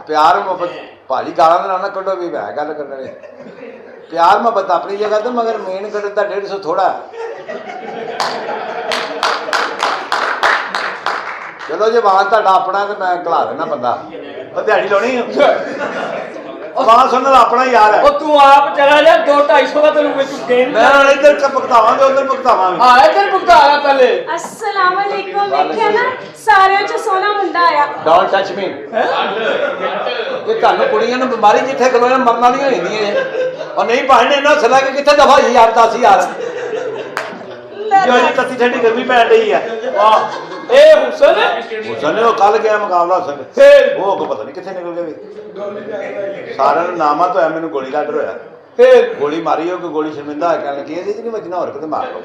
प्यार मुहब्बत भाजी गाला ना ना कड्डो भी मैं गल करने प्यार मुहब्बत अपनी जगह तो मगर मेन कड्डन का 150 थोड़ा चलो जे आवाज तुहाडा अपना तो मैं घला देना बंदा दिहाड़ी लाउणी आवाज सुनने वाला अपना यार है तू आप चला जा 200-250 का तेन विच गेन मैं इधर भुगतावांगे उधर भुगतावांगे हां इधर भुगता रहा पहले अस्सलाम वालेकुम वेख्या ना सारे च सोना मुंडा आया डोंट टच मी ये ਤੁਹਾਨੂੰ ਕੁੜੀਆਂ ਨੂੰ ਬਿਮਾਰੀ ਜਿੱਥੇ ਖਲੋਏ ਮਰਨ ਵਾਲੀਆਂ ਹੁੰਦੀਆਂ ਨੇ ਔਰ ਨਹੀਂ ਭਾਣੇ ਇਹਨਾਂ ਸਲਾ ਕੇ ਕਿੱਥੇ ਦਫਾ ਯਾਰ 10000 ਜੋ ਜੀ ਤੱਤੀ ਠੰਡੀ ਗਰਮੀ ਪੈਣ ਰਹੀ ਆ ਵਾਹ ए हुसन ਹੁਸਨ ਉਹ ਕੱਲ ਗਿਆ ਮੁਕਾਬਲਾ ਹੁਸਨ फिर ਉਹ ਕੋ ਪਤਾ ਨਹੀਂ ਕਿੱਥੇ ਨਿਕਲ ਗਏ ਸਾਰਿਆਂ ਨੂੰ ਨਾਮਾ ਤੋਂ ਮੈਨੂੰ ਗੋਲੀ ਲੱਗ ਹੋਇਆ फिर ਗੋਲੀ ਮਾਰੀ ਉਹ ਕਿ ਗੋਲੀ ਸ਼ਰਮਿੰਦਾ ਹੈ ਕਹਿਣ ਲੱਗੀ ਇਹਦੀ ਨਹੀਂ ਵੱਜਣਾ ਹੋਰ ਕਿਤੇ ਮਾਰ ਲਓ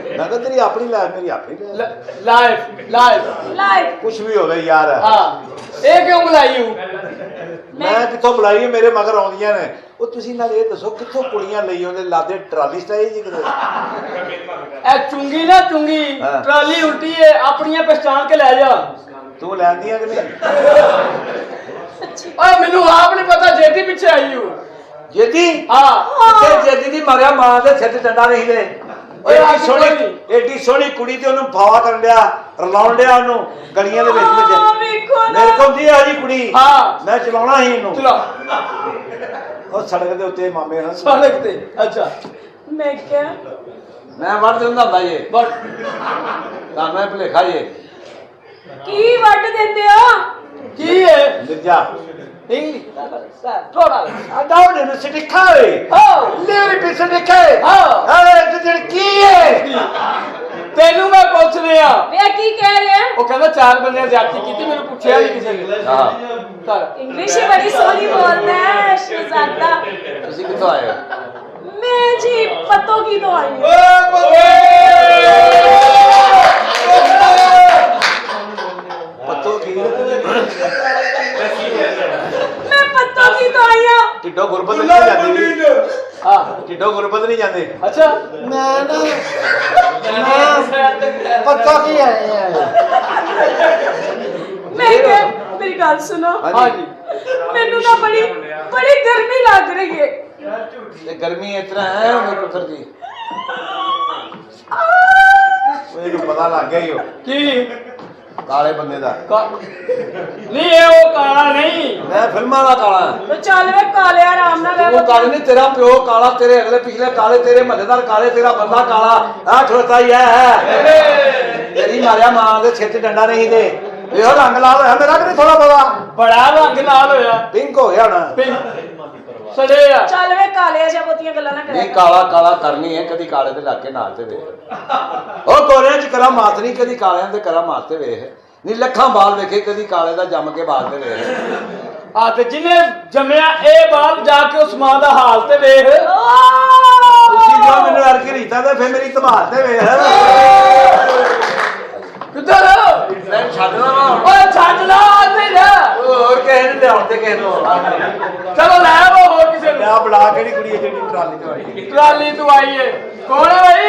ਮੈਂ ਕਿਹਾ ਤੇਰੀ ਆਪਣੀ ਲਾਈਫ ਮੇਰੀ ਆਪਣੀ लाइफ लाइफ लाइव ਕੁਝ ਵੀ ਹੋਵੇ ਯਾਰ हां ए क्यों बुलाई हूं ਮੈਂ ਕਿੱਥੋਂ ਬੁਲਾਈ ਮੇਰੇ ਮਗਰ ਆਉਂਦੀਆਂ ਨੇ ਉਹ ਤੁਸੀਂ ਨਾਲ ਇਹ ਦੱਸੋ ਕਿੱਥੋਂ ਕੁੜੀਆਂ ਲਈ ਆਉਂਦੇ ਲਾਦੇ ਟਰਾਲੀ ਸਟਾਈ ਜੀ ਕਿਤੇ ए चुंगी ना चुंगी हाँ। ट्राली उल्टी है अपनी पहचान के ले जा ਤੂੰ ਲੈਂਦੀਆਂ ਕਿ ਨਹੀਂ ओए मेनू आप नहीं पता जेदी पीछे आई हूं ਜੇਦੀ हां ਕਿੱਥੇ ਜੇਦੀ ਦੀ ਮਾਰਿਆ ਮਾਂ ਦੇ ਸਿਰ ਤੇ ਡੰਡਾ ਨਹੀਂ ਦੇ ਓਏ ਏਡੀ ਅੱਜ ਸੋਹਣੀ ਕੋਈ ਏਡੀ ਸੋਹਣੀ ਕੁੜੀ ਤੇ ਉਹਨੂੰ ਫਾਵਾ ਕਰਨ ਡਿਆ ਰਲਾਉਣ ਡਿਆ ਉਹਨੂੰ ਗਲੀਆਂ ਦੇ ਵਿੱਚ ਵੇਖੋ ਨਾ ਮੇਰੇ ਕੋਲ ਦੀ ਆ ਜੀ ਕੁੜੀ हां ਮੈਂ ਚਲਾਉਣਾ ਸੀ ਇਹਨੂੰ चलो ਉਹ ਸੜਕ ਦੇ ਉੱਤੇ ਮਾਮੇ ਨਾਲ सड़क ते अच्छा मैं क्या ਮੈਂ ਵੜ ਦਿੰਦਾ ਹੁੰਦਾ ਇਹ बट ਤਾਂ ਮੈਂ ਭੁਲੇਖਾ ਇਹ की वट देते हो की है ਮਿਰਜ਼ਾ इंग्लिश थोड़ा ਅਡਾਉਡ ਨੇ ਸਿੱਖਾਏ हां ਲੇਰੀ ਪਿੱਛੇ ਦੇਖੇ हां ਅਰੇ ਤੇ ਕੀ ਹੈ तेनू मैं पूछ रहा वे की कह रहे हैं वो कहता 4 बंदे ज्यादती की मैंने पूछा नहीं किसी ने ਹਾਂ कर इंग्लिश ही बड़ी सोहनी बोलता है शहजादा ਤੁਸੀਂ ਕਿੱਥੋਂ ਆਏ ਹੋ मैं जी पतों की तो आई हूँ ਪੱਤੋ ਕੀ मैं पतों की तो आई हूँ ਢਿੱਡੋ ਗੁਰਬਤ ਨਹੀਂ ਜਾਂਦੀ हां ਢਿੱਡੋ ਗੁਰਬਤ ਨਹੀਂ ਜਾਂਦੇ अच्छा मैं पता की है मैं क्या मेरी गल सुनो हां जी मैनू ना बड़ी बड़ी गर्मी लग रही है ਤੇ ਗਰਮੀ ਇਤਨਾ ਹੈ ਉਹ ਪੁੱਤਰ ਜੀ ਉਹ ਇਹਨੂੰ ਪਤਾ ਲੱਗ ਗਿਆ ਹੀ ਉਹ की ਕਾਲੇ ਬੰਦੇ ਦਾ नहीं ये वो काला नहीं ਮੈਂ ਫਿਲਮਾਂ ਵਾਲਾ ਕਾਲਾ तो चल वे काले आराम ना ले ਉਹ ਕਾਲੇ ਨਹੀਂ ਤੇਰਾ ਪਿਓ ਕਾਲਾ ਤੇਰੇ ਅਗਲੇ ਪਿਛਲੇ ਕਾਲੇ ਤੇਰੇ ਮਹੱਲੇਦਾਰ ਕਾਲੇ ਤੇਰਾ ਬੰਦਾ ਕਾਲਾ ਆ ਖਲੋਤਾ ਹੀ ਹੈ ਤੇਰੀ ਮਾਰਿਆ ਮਾਂ ਦੇ ਸਿਰ 'ਚ ਡੰਡਾ ਨਹੀਂ ਦੇ ਇਹੋ ਰੰਗ ਲਾਲ ਹੋਇਆ ਮੇਰਾ ਕਿ ਨਹੀਂ ਥੋੜਾ ਬਹੁਤਾ बड़ा रंग नाल होया ਪਿੰਕ ਹੋ ਗਿਆ ਹੁਣ सड़े आ चल वे काले जा बोतियां गल्लां ना ਨਹੀਂ करे ਕਾਲਾ ਕਾਲਾ ਕਰਨੀ ਹੈ ਕਦੀ ਕਾਲੇ ਦੇ ਲਾਗੇ ਨਾਲ ਤੇ ਵੇਖ ਉਹ ਗੋਰਿਆਂ 'ਚ ਕਰਾ ਮਾਤ ਨਹੀਂ ਕਦੀ ਕਾਲਿਆਂ ਤੇ ਕਰਾ ਮਾਤ ਤੇ ਵੇਖ ਨਹੀਂ ਲੱਖਾਂ ਬਾਲ ਵੇਖੇ ਕਦੀ ਕਾਲੇ ਦਾ ਜੰਮ ਕੇ ਬਾਲ ਤੇ ਵੇਖ आ ते जिन्हें जमया ए बाल जाके उस मां दा हाल ते वेख ਤੁਸੀਂ ਜੋ ਮੈਨੂੰ ਅਰ ਕੇ ਰੀਤਾ ਤੇ ਫਿਰ ਮੇਰੀ ਧਮਾਲ ਤੇ ਵੇਖ किधर ਮੈਂ ਛੱਡਣਾ ਵਾ ओए छੱਡ ला ते जा ਹੋਰ ਕਿਸੇ ਨੇ ਲਿਆਉਣ ਤੇ ਕਿਸੇ ਨੂੰ चलो ले वो और किसी ने ਆ ਬੜਾ ਕਿਹੜੀ ਕੁੜੀ ਹੈ ਜਿਹੜੀ ਟਰਾਲੀ ਤੇ ਆਈ ट्राली तू आई है कौन है भाई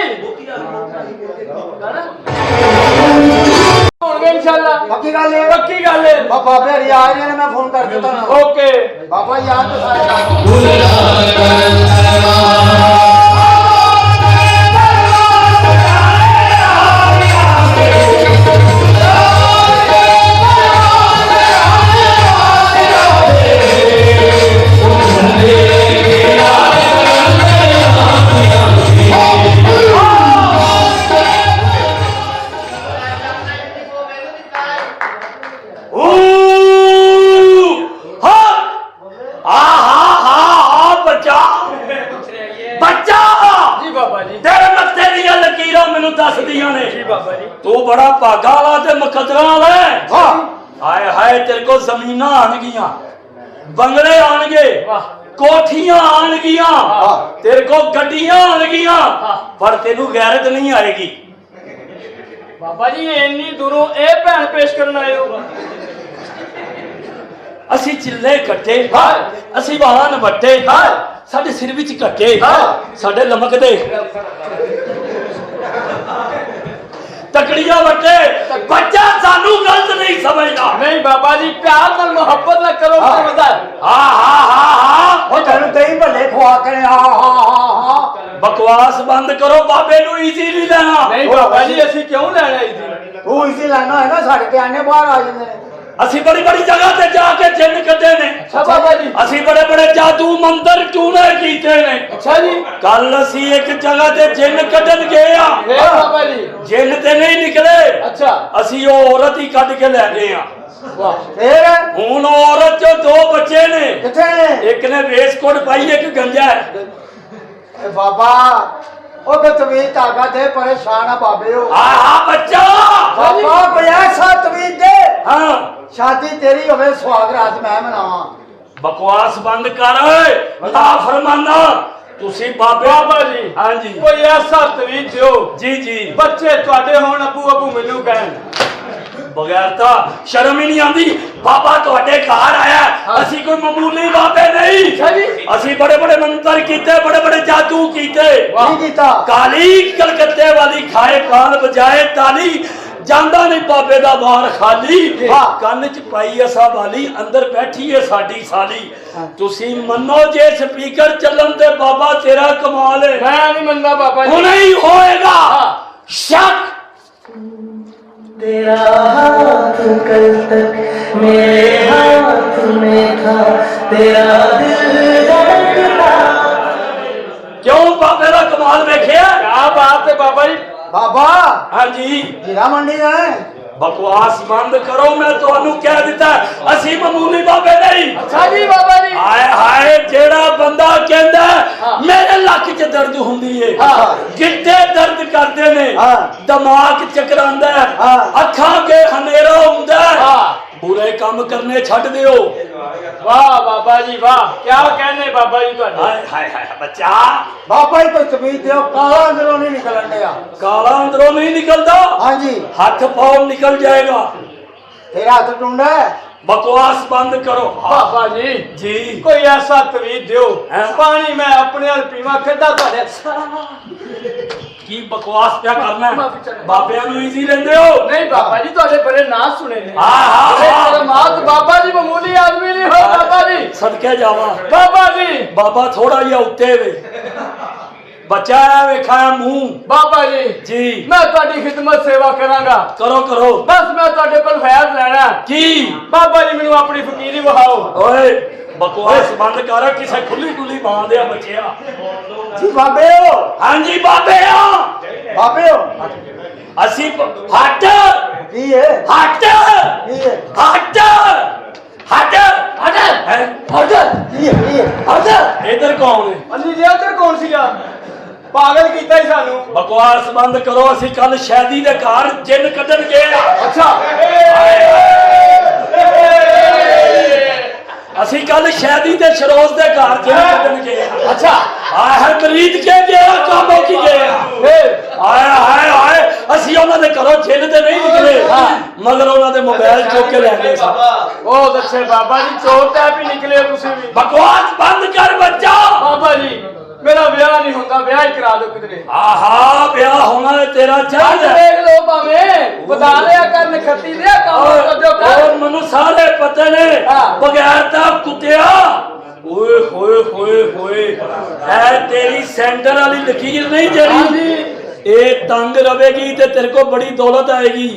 होंगे इंशाल्लाह पक्की गल है पक्की गल है बाबा हरी आ रहे हैं मैं फोन कर देता ना ओके बाबा याद तो सारे जी बाबा जी तेरे मत्थे दियां लकीरां मैनू दसदियां ने जी बाबा जी तू बड़ा भागा वाला ते मुकदरा वाला है हाय हाय तेरे को जमीना आनगियां बंगले आनगे वाह कोठियां आनगियां तेरे को गड्डियां आनगियां पर तेनू गैरत नहीं आएगी बाबा जी इन्नी दूरों ए भैन पेश करन आए हो ਅਸੀਂ ਚਿੱਲੇ ਕੱਟੇ ਅਸੀਂ ਵਾਹਨ ਵੱਟੇ ਸਾਡੇ ਸਿਰ ਵਿੱਚ ਕੱਟੇ ਸਾਡੇ ਲਮਕਦੇ तकड़िया बच्चे बच्चा सानू गलत नहीं समझना नहीं बाबा जी प्यार नाल मोहब्बत ना करो ਬਕਵਾਸ ਬੰਦ ਕਰੋ, ਬਾਬੇ ਨੂੰ ਈਜ਼ੀ ਨਹੀਂ ਲੈਣਾ। ਨਹੀਂ ਬਾਬਾ ਜੀ ਅਸੀਂ ਕਿਉਂ ਲੈਣਾ ਜੀ? ਤੂੰ ਇਸੇ ਲੈਣਾ ਹੈ ਨਾ, ਸਾਡੇ ਤੇ ਆਨੇ ਬਾਹਰ ਆ ਜਾਂਦੇ ਨੇ। ਅਸੀਂ ਬੜੀ ਬੜੀ ਜਗ੍ਹਾ ਤੇ ਜਾ ਕੇ ਜਿੰਨ ਕੱਢੇ ਨੇ। ਅੱਛਾ ਬਾਬਾ ਜੀ। ਅਸੀਂ ਬੜੇ ਬੜੇ ਜਾਦੂ ਮੰਤਰ ਟੂਣੇ ਕੀਤੇ ਨੇ। ਅੱਛਾ ਜੀ। ਕੱਲ ਅਸੀਂ ਇੱਕ ਜਗ੍ਹਾ ਤੇ ਜਿੰਨ ਕੱਢਣ ਗਏ ਆ। ਫੇਰ ਬਾਬਾ ਜੀ? ਜਿੰਨ ਤੇ ਨਹੀਂ ਨਿਕਲੇ, ਅੱਛਾ। ਅਸੀਂ ਉਹ ਔਰਤ ਹੀ ਕੱਢ ਕੇ ਲੈ ਗਏ ਆ। ਵਾਹ। ਫੇਰ ਹੁਣ ਉਹ ਔਰਤ ਚੋਂ 2 ਬੱਚੇ ਨੇ। ਕਿੱਥੇ ਨੇ? ਇੱਕ ਨੇ ਵੇਸਕੋਟ ਪਾਈ, ਇੱਕ ਗੰਜਾ ਹੈ। ਏ ਬਾਬਾ ਉਹ ਤੇ ਤਵੀਜ਼ ਧਾਗਾ ਦੇ ਪਰੇਸ਼ਾਨ ਆ ਬਾਬੇ ਉਹ। ਆਹ ਬੱਚਾ। ਬਾਬਾ ਬਿਆਹ ਸਾ ਤਵੀਜ਼ ਦੇ, ਹਾਂ ਸ਼ਾਦੀ ਤੇਰੀ ਹੋਵੇ, ਸੁਹਾਗ ਰਾਤ ਮੈਂ ਮਨਾਵਾਂ। ਬਕਵਾਸ ਬੰਦ ਕਰ ਓਏ, ਨਾ ਫਰਮਾਨਾ। ਤੁਸੀਂ ਬਾਬਾ ਜੀ। ਹਾਂਜੀ ਕੋਈ ਐਸਾ ਤਵੀਜ਼ ਦਿਓ ਜੀ ਜੀ। ਬੱਚੇ ਤੁਹਾਡੇ ਹੋਣ, ਅੱਬੂ ਮੈਨੂੰ ਕਹਿਣ। ਬਗੈਰ ਤਾਂ ਸ਼ਰਮ ਹੀ ਨਹੀਂ ਆਉਂਦੀ। ਬਾਬਾ ਤੁਹਾਡੇ ਘਰ ਆਇਆ, ਅਸੀਂ ਕੋਈ ਮਾਮੂਲੀ ਬਾਬੇ ਨਹੀਂ। ਅੱਛਾ ਜੀ। ਅਸੀਂ ਬੜੇ ਬੜੇ ਮੰਤਰ ਕੀਤੇ, ਬੜੇ ਬੜੇ ਜਾਦੂ ਕੀਤੇ। ਕੀ ਕੀਤਾ? ਕਾਲੀ ਕਲਕੱਤੇ ਵਾਲੀ ਖਾਏ ਕਾਲ ਬਜਾਏ ਤਾਲੀ, ਜਾਂਦਾ ਨਹੀਂ ਬਾਬੇ ਦਾ ਬਾਰ ਖਾਲੀ। ਕੰਨ ਚ ਪਾਈ ਅਸਾ ਵਾਲੀ, ਅੰਦਰ ਬੈਠੀ ਏ ਸਾਡੀ ਸਾਲੀ। ਤੁਸੀਂ ਮੰਨੋ ਜੇ ਸਪੀਕਰ ਚੱਲਣ ਤੇ ਬਾਬਾ ਤੇਰਾ ਕਮਾਲ ਹੈ। ਮੈਂ ਨਹੀਂ ਮੰਨਦਾ ਬਾਬਾ ਜੀ। ਹੁਣੇ ਹੀ ਹੋਏਗਾ ਸ਼ੱਕ। तेरा हाथ कल तक मेरे हाथ में था, तेरा दिल धड़कता। क्यों बाबे का कमाल वेखिया? क्या बात है बाबा जी। बाबा हाँ जी। हीरा मंडी जाए। बकवास बंद करो, मैं ਤੁਹਾਨੂੰ ਕਹਿ ਦਿੱਤਾ ਅਸੀਂ ਮਾਮੂਲੀ ਬਾਬੇ ਨਹੀਂ। अच्छा जी बाबा जी। ਹਾਏ ਹਾਏ ਜਿਹੜਾ ਬੰਦਾ ਕਹਿੰਦਾ ਮੇਰੇ ਲੱਕ 'ਚ ਦਰਦ ਹੁੰਦੀ ਏ, ਗਿੱਟੇ ਦਰਦ ਕਰਦੇ ਨੇ, ਦਿਮਾਗ ਚੱਕਰਾਂਦਾ, ਅੱਖਾਂ ਕੇ ਹਨੇਰਾ ਹੁੰਦਾ, ਬੁਰੇ ਕੰਮ ਕਰਨੇ ਛੱਡ ਦਿਓ। वाह बाबा जी वाह, क्या कहने बाबा जी ਤੁਹਾਡੇ। ਹਾਏ ਹਾਏ ਹਾਏ ਬੱਚਾ, बाबा ही कोई तवीज दियो, काला अंदरों नहीं निकलन दिया। ਕਾਲਾ ਅੰਦਰੋਂ ਨਹੀਂ ਨਿਕਲਦਾ, हाँ जी। ਹੱਥ ਪਾਉ ਨਿਕਲ ਜਾਏਗਾ। तेरा हाथ ढूंढा है। बकवास बंद करो। बाबा जी जी कोई ऐसा तवीज दियो, हाँ। पानी मैं अपने हाल पीवा, किदा ਤੁਹਾਡੇ। की बकवास क्या करना है? माफी चाहता हूं। बाबे ਨੂੰ ਈਜ਼ੀ ਲੈਂਦੇ ਹੋ। नहीं बाबा जी ਤੁਹਾਡੇ बड़े नाम सुने ने। हाँ, हाँ, अरे हाँ। कलमात बाबा जी मामूली आदमी नहीं हो बाबा जी। सदके जावा बाबा जी। बाबा थोड़ा जिहा उत्ते वे बच्चा है, वेखा है मुंह। बाबा जी जी मैं ਤੁਹਾਡੀ ਖਿਦਮਤ ਸੇਵਾ ਕਰਾਂਗਾ। करो करो। बस मैं ਤੁਹਾਡੇ ਕੋਲ ਫੈਜ਼ ਲੈਣਾ। की बाबा जी ਮੈਨੂੰ ਆਪਣੀ ਫਕੀਰੀ ਵਹਾਓ। ओए बकवास बंद कर, किसे खुली खुली बांध दिया बच्चिया। जी बाबे हो। हाँ जी बाबे आ बाबे हो। असी हट की है? हट की है? हट हट हट हैं? हट की है? की है? हट। इधर कौन है? ਅੰਨੀ ਜੀ ਇੱਧਰ ਕੌਣ ਸੀਗਾ? ਪਾਗਲ ਕੀਤਾ ਹੀ ਸਾਨੂੰ। बकवास बंद करो, ਅਸੀਂ ਕੱਲ ਸ਼ੈਦੀ ਦੇ ਘਰ ਜਿੰਨ ਕੱਢਣ ਗਏ ਆ। ਅੱਛਾ। ਅਸੀਂ ਕੱਲ ਸ਼ੈਦੀ ਤੇ ਸ਼ਰੋਜ਼ ਦੇ ਘਰ ਜਿੰਨ ਕੱਢਣ ਗਏ ਆ। ਅੱਛਾ। ਆਏ ਹਰਪ੍ਰੀਤ ਕੇ ਗਿਆ ਕੰਮ ਹੋ ਕੀ ਗਿਆ। ਫਿਰ ਆਏ ਹਾਏ ਹਾਏ, ਅਸੀਂ ਉਹਨਾਂ ਦੇ ਘਰੋਂ ਜਿੰਨ ਤੇ ਨਹੀਂ ਨਿਕਲੇ, ਮਗਰ ਉਹਨਾਂ ਦੇ ਮੋਬਾਈਲ ਚੁੱਕ ਕੇ ਲੈ ਗਏ ਸਨ। ਬਹੁਤ ਅੱਛੇ ਬਾਬਾ ਜੀ, ਚੋਰ ਟੈਪ ਹੀ ਨਿਕਲੇ ਹੋ ਤੁਸੀਂ ਵੀ। ਬਕਵਾਸ ਬੰਦ ਕਰ ਬੱਚਾ। ਬਾਬਾ ਜੀ ਮੇਰਾ ਵਿਆਹ ਨਹੀਂ ਹੁੰਦਾ, ਵਿਆਹ ਹੀ ਕਰਾ ਦਿਓ ਕਿਧਰੇ। ਆਹਾ ਵਿਆਹ ਹੋਣਾ ਹੈ ਤੇਰਾ ਅੱਜ ਚਾਹੀਦਾ। ਦੇਖ ਲਓ ਭਾਵੇਂ ਬਤਾ ਲਿਆ ਕਰ, ਨਖੱਤੀ ਲਿਆ ਕੰਮ ਕਰਦਿਓ ਕਰ। ਔਰ ਮੈਨੂੰ ਸਾਰੇ ਪਤਾ ਨੇ ਬਗੈਰ ਤਾਂ ਕੁੱਤਿਆ। ਓਏ ਹੋਏ ਹੋਏ ਹੋਏ, ਐ ਤੇਰੀ ਸੈਂਟਰ ਵਾਲੀ ਲਕੀਰ ਨਹੀਂ ਜਿਹੜੀ, ਇਹ ਤੰਗ ਰਵੇਗੀ ਤੇ ਤੇਰੇ ਕੋ ਬੜੀ ਦੌਲਤ ਆਏਗੀ।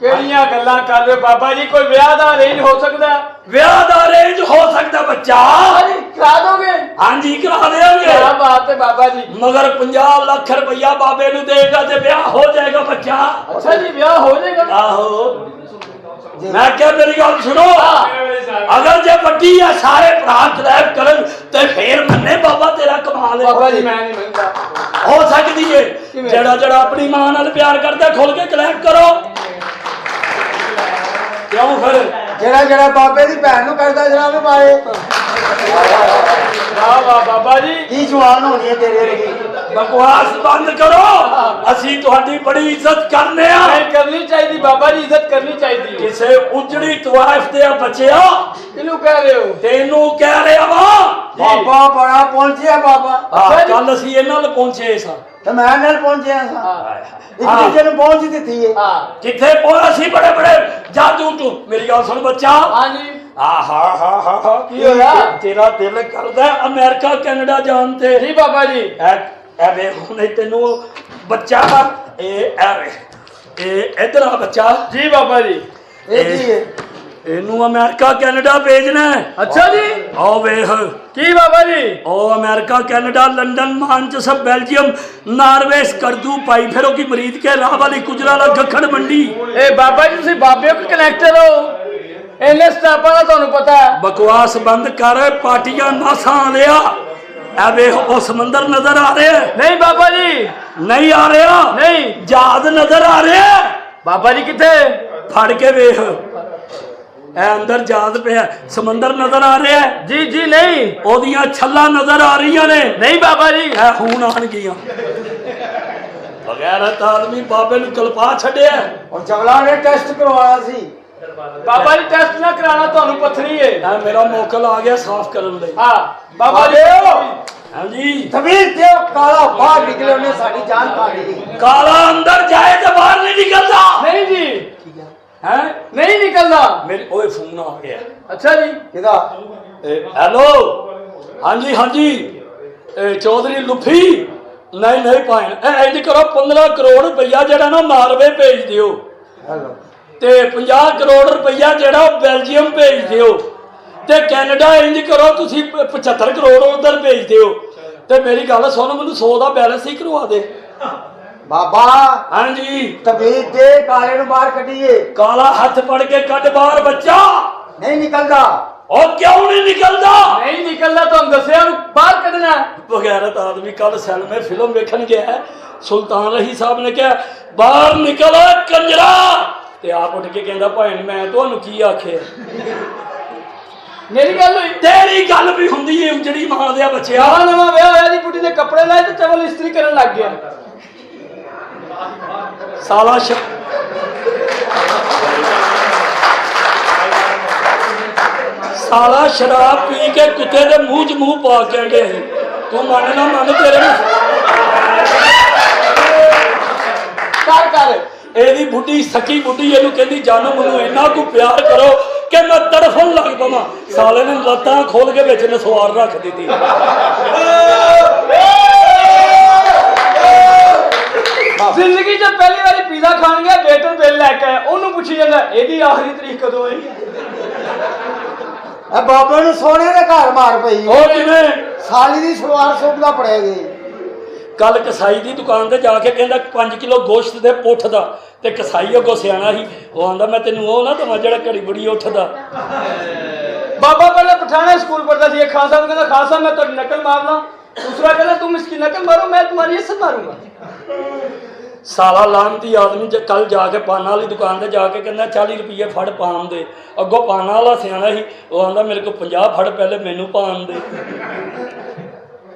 ਕਿਹੜੀਆਂ ਗੱਲਾਂ ਕਰ ਰਹੇ ਬਾਬਾ ਜੀ, ਕੋਈ ਵਿਆਹ ਦਾ ਅਰੇਂਜ ਹੋ ਸਕਦਾ? ਵਿਆਹ ਦਾ ਅਰੇਂਜ ਹੋ ਸਕਦਾ ਬੱਚਾ। ਹਾਂਜੀ ਕਰਾ ਦੋਗੇ? ਹਾਂਜੀ ਕਰਾ ਦੇਵਾਂਗੇ। ਕੀ ਬਾਤ ਹੈ ਬਾਬਾ ਜੀ। ਮਗਰ 50 ਲੱਖ ਰੁਪਇਆ ਬਾਬੇ ਨੂੰ ਦੇਗਾ ਤੇ ਵਿਆਹ ਹੋ ਜਾਏਗਾ ਬੱਚਾ। ਅੱਛਾ ਜੀ ਵਿਆਹ ਹੋ ਜਾਏਗਾ? ਆਹੋ ਮੈਂ ਕਿਹਾ ਮੇਰੀ ਗੱਲ ਸੁਣੋ, ਅਗਰ ਜੇ ਵੱਡੀ ਆ ਸਾਰੇ ਭਰਾ ਕਲੈਪ ਕਰਨ ਤੇ ਫੇਰ ਮੰਨੇ ਬਾਬਾ ਤੇਰਾ ਕਮਾਲ ਹੈ। ਬਾਬਾ ਜੀ ਮੈਂ ਨਹੀਂ ਮੰਨਦਾ। ਹੋ ਸਕਦੀ ਏ। ਜਿਹੜਾ ਜਿਹੜਾ ਆਪਣੀ ਮਾਂ ਨਾਲ ਪਿਆਰ ਕਰਦਾ ਖੁੱਲ ਕੇ ਕਲੈਪ ਕਰੋ। ਕਿਉਂ ਫਿਰ ਜਿਹੜਾ ਜਿਹੜਾ ਬਾਬੇ ਦੀ ਭੈਣ ਨੂੰ ਕਰਦਾ ਜਨਾਬ ਪਾਏ। ਵਾਹ ਵਾਹ ਬਾਬਾ ਜੀ। ਕੀ ਜਵਾਨ ਹੋਣੀ ਹੈ ਤੇਰੇ ਵਰਗੀ। ਬਕਵਾਸ ਬੰਦ ਕਰੋ, ਅਸੀਂ ਤੁਹਾਡੀ ਬੜੀ ਇੱਜ਼ਤ ਕਰਨੇ ਆ। ਨਹੀਂ ਕਰਨੀ ਚਾਹੀਦੀ ਬਾਬਾ ਜੀ, ਇੱਜ਼ਤ ਕਰਨੀ ਚਾਹੀਦੀ ਹੈ। ਕਿਸੇ ਉਜੜੀ ਤਵਾਇਫ ਦੇ ਬੱਚਿਆ ਕਿਹਨੂੰ ਕਹਿ ਰਹੇ ਹੋ? ਤੈਨੂੰ ਕਹਿ ਰਿਹਾ ਵਾ। ਬਾਬਾ ਬੜਾ ਪਹੁੰਚਿਆ ਬਾਬਾ। ਕੱਲ ਅਸੀਂ ਇਹਨਾਂ ਨਾਲ ਪਹੁੰਚੇ ਸਾਂ ਤੇ ਮੈਂ ਨਾਲ ਪਹੁੰਚਿਆ ਸਾਂ। ਇੱਕ ਦੂਜੇ ਨੂੰ ਪਹੁੰਚ ਦਿੱਤੀ ਹੈ। ਕਿੱਥੇ ਪਹੁੰਚੇ ਸੀ ਬੜੇ ਬੜੇ ਜਾਦੂ ਤੂੰ। ਮੇਰੀ ਗੱਲ ਸੁਣ ਬੱਚਾ। ਹਾਂਜੀ ਆਹਾ ਕੀ ਹੋਇਆ? ਤੇਰਾ ਦਿਲ ਕਰਦਾ ਅਮਰੀਕਾ ਕੈਨੇਡਾ ਜਾਣ ਤੇ। ਜੀ ਬਾਬਾ ਜੀ। ਐ ਵੇ ਹੁਣੇ ਤੈਨੂੰ ਬੱਚਾ ਇਹ ਇਧਰ ਆ ਬੱਚਾ। ਜੀ ਬਾਬਾ ਜੀ। ਇਹ ਕੀ ਹੈ? ਇਹਨੂੰ ਅਮਰੀਕਾ ਕੈਨੇਡਾ ਭੇਜਣਾ ਹੈ। ਅੱਛਾ ਜੀ। ਆਓ ਵੇਖ ਕੀ ਬਾਬਾ ਜੀ? ਉਹ America Canada London Manchester Belgium Norway करदू पाई फिर की मरीद के राह वाली गुजराला गखड़ मंडी। ए बाबा जी तुसी बाबे को कनेक्टर हो इन्ने स्टाफां दा तुहानू पता है। बकवास बंद कर पार्टियां नासा लिया। ए वेख वो समंदर नजर आ रहे हैं। नहीं बाबा जी नहीं आ रहा। नहीं जहाज नजर आ रहे हैं। बाबा जी किथे? फड़ के वेख ए अंदर जहाज पे समंदर नजर आ रहा है। जी जी नहीं ओदियां छल्ला नजर आ रही ने। नहीं बाबा जी ए खून आन गया बगैरत आदमी बाबे नूं कलपा छड्या। और जगला ने टेस्ट करवाया सी। बाबा जी टेस्ट ना कराना तुहानू पत्थरी है। ए मेरा मोकल आ गया साफ करन लई। हां बाबा जी। हां जी तमीज दे काला बाहर निकले उन्हें साडी जान खा ली। काला अंदर जाए तो बाहर नहीं निकलता। नहीं जी है नहीं निकलना। मेरे ओए फोन आ गया। अच्छा जी किदा? हेलो हाँ जी चौधरी लुफी नहीं नहीं पाए इंज करो 15 करोड़ रुपया जरा ना नार्वे भेज दियो हेलो ते 50 करोड़ रुपया जरा बेल्जियम भेज दियो ते कैनेडा इंज करो तुसी 75 करोड़ उधर भेज दियो ते मेरी गल सुन मैनू 100 का बैलेंस ही करवा दे। बाबा हाँ जी तमीज दे काले नु बाहर कढिए। काला हाथ पड़ के कट बाहर बच्चा। नहीं निकलदा। और क्यों नहीं निकलता? नहीं निकलना तो दसिया बाहर कढ़ना। बगैरत आदमी कल सैल में फिल्म देखने गया है। सुल्तान रही साहब ने कहा बाहर निकल कंजरा ते आप उठ के कहता भैन मैं तुहानू की आखे। मेरी गल हुई तेरी गल भी हुंदी है उजड़ी मां दे बच्चिया। नवा विआह होया जी बुढ़ी ने कपड़े लाए तो चवल इस्त्री करन लग गया। साला साला शराब पी के कुत्ते दे मुंह च मुंह पा के गए। तू मन ना मन तेरे कर कर एदी बुढ़ी सकी बुढ़ी एनू कहंदी जानो मैनू इन्ना को प्यार करो कि मैं तड़फन लग पवां। साले ने लत्तां खोल के विच नसवार रख दी। जिंदगी च पहली बारी पिज़्ज़ा खान गया वेटर बिल लैके आया ओनू पुछी जांदा एदी आखिरी तारीख कदों है? ए बाबे नु सोने दे घर मार पई। और जिवें साली दी सलवार सुबदा पड़ेगी। कल कसाई की दुकान से जाके कहता 5 किलो गोश्त दे पुठ दा ते कसाई अगों सियाना ही वो आंदा मैं तेनू वो ना दवा जेड़ा घड़ी बड़ी उठदा। बाबा पहले पठाना स्कूल पढ़ता थी खान साहब कहता खान साहब मैं तुम्हारी नकल मारना। दूसरा कहता तुम इसकी नकल मारो मैं तुम्हारी इज्जत मारूंगा। साला लानती आदमी कल जाके पाना वाली दुकान से जाके कहना 40 रुपये फड़ पान दे। अगों पाना वाला सियाना ही वो आंदा मेरे को 50 फड़ पहले मैनू पान दे।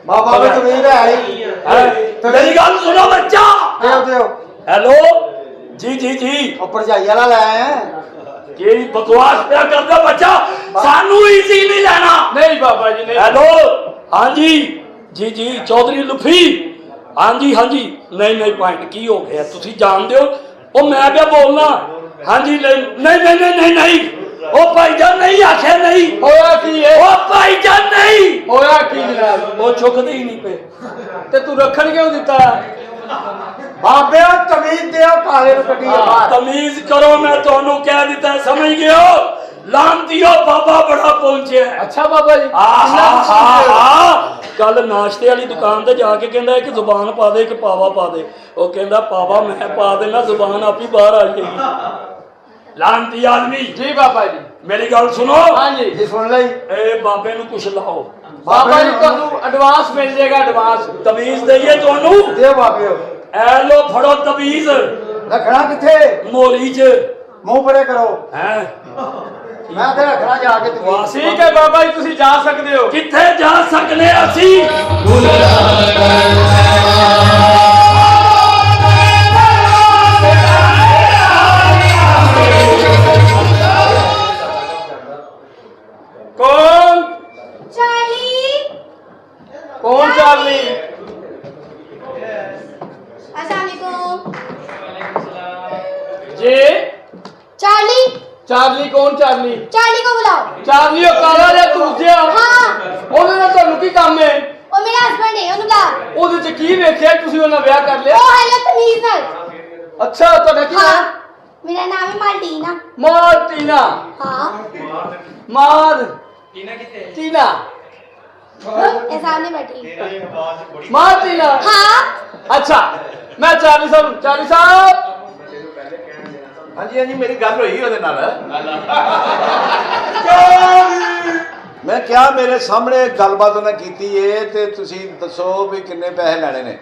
बाबा भी तमीज है। मेरी गल सुनो बच्चा। देओ हेलो जी ऊपर जाइए वाला ले आए हैं। ये बकवास क्या करदा बच्चा सानू इजी नहीं लेना। नहीं बाबा जी नहीं। हेलो हाँ जी चौधरी लुफी हाँ जी नहीं पॉइंट की हो गया तुसी जान दो ओ मैं क्या बोलना। हाँ जी नहीं ओ भाईजान नहीं आखे नहीं होया की है? ओ भाईजान नहीं होया की जनाब? वो चुकदे ही नहीं पे ते तू रखन क्यों दिता? बाबे तमीज दे काले नु कढिए बाहर। तमीज करो मैं तुहानू कह दिता समझ गयो। लानतियो बाबा बड़ा पहुंचे। अच्छा बाबा जी कल नाश्ते वाली दुकान से जाके कहता एक जुबान पा दे एक पावा पा दे। वो कहता पावा मैं पा देना जुबान आप ही बाहर आ जाएगी। लानती आदमी। जी बाबा जी मेरी गल सुनो। हाँ जी जी सुन लई। ए बाबे नू कुछ लाओ। बाबा जी तुहानू एडवांस मिल जाएगा एडवांस। तमीज दईए तुहानू। दे बाबे ए लो फड़ो तमीज। रखना किथे? मोरी च मुंह परे करो। हैं मैं ते रखना जाके तमीज। ठीक है बाबा जी तुसी जा सकते हो। किथे जा सकने असी? कौन चार्ली। कौन चार्ली? अस्सलामुअलैकुम। जी चार्ली। चार्ली कौन चार्ली? चार्ली को बुलाओ। चार्ली ओ काला या दूसरा? हाँ। ਉਹਦੇ ਨਾਲ ਤੁਹਾਨੂੰ ਕੀ ਕੰਮ ਹੈ? वो मेरा ਹਸਬੰਡ ਹੈ ਉਹਨੂੰ ਬੁਲਾ। ਉਹਦੇ ਚ ਕੀ ਵੇਖਿਆ ਤੁਸੀਂ ਉਹਨਾਂ ਵਿਆਹ ਕਰ ਲਿਆ? ਉਹ ਹੈ ਨਾ ਤਮੀਜ਼ ਨਾਲ। ਅੱਛਾ ਤੁਹਾਡਾ ਕੀ ਹਾਂ ਨਾਮ? ਮੇਰਾ ਨਾਮ ਹੈ ਮਾਲਟੀਨਾ। ਮਾਰਟੀਨਾ। ਹਾਂ ਮਾਰ ਟੀਨਾ ਇਹ ਸਾਹਮਣੇ बैठी। मार्टिना। हाँ अच्छा मैं चार्ली साहब ਹਾਂਜੀ ਹਾਂਜੀ ਮੇਰੀ ਗੱਲ ਹੋਈ ਉਹਦੇ ਨਾਲ ਮੈਂ ਕਿਹਾ ਮੇਰੇ ਸਾਹਮਣੇ ਗੱਲਬਾਤ ਉਹਨੇ ਕੀਤੀ ਏ ਤੇ ਤੁਸੀਂ ਦੱਸੋ ਵੀ ਕਿੰਨੇ ਪੈਸੇ ਲੈਣੇ ਨੇ।